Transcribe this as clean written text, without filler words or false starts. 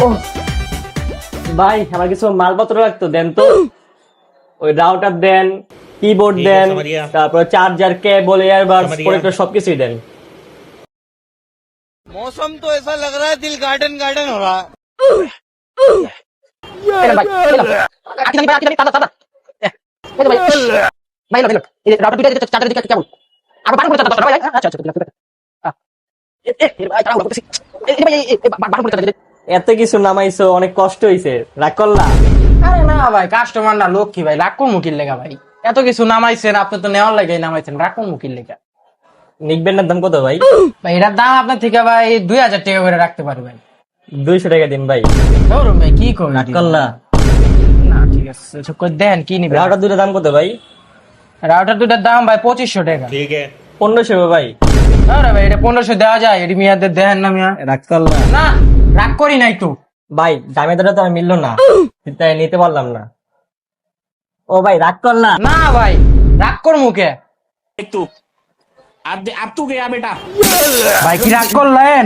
ও ভাই আমার কিছু মালপত্র লাগতো, দেন তো। ওই রাউটার দেন, কিবোর্ড দেন, তারপর চার্জার, কেবল, ইয়ারবাডস, প্রোটেক্টর সবকিছুই দেন। मौसम तो ऐसा लग रहा है दिल गार्डन गार्डन हो रहा है। এত কিছু নামাইছো, অনেক কষ্ট হইছে, রাগ করলা? আরে না ভাই, কাস্টমার না লক্ষ্মী ভাই, রাগ কোন মুকির লেগা ভাই? এত কিছু নামাইছেন, আপনি তো নেওয়ার লাগে নামাইছেন, রাগ কোন মুকির লেগা? নিকবেন্ডের দাম কত ভাই? ভাই এটার দাম আপনার থেকে ভাই 2000 টাকা করে রাখতে পারবেন। 200 টাকা দিন ভাই। ধরুন ভাই, কি করবেন? রাগ করলা? না ঠিক আছে, চুপ করে দেন, কি নিবেন? রাউটার দুটো দাম কত ভাই? রাউটার দুটার দাম ভাই 2500 টাকা। 1500 ভাই। আরে ভাই এটা 1500 দেওয়া যায়? এটি মিয়াদের দেন না মিয়া। রাগ করলা? না, রাগ করি নাই তো ভাই, দামে দামে তো আর মিললো না, তাই নিতে পারলাম না। ও ভাই, রাগ করলা? না ভাই, রাগ কর মুখে। अब तू गया बेटा। ভাই কি রাগ করলেন?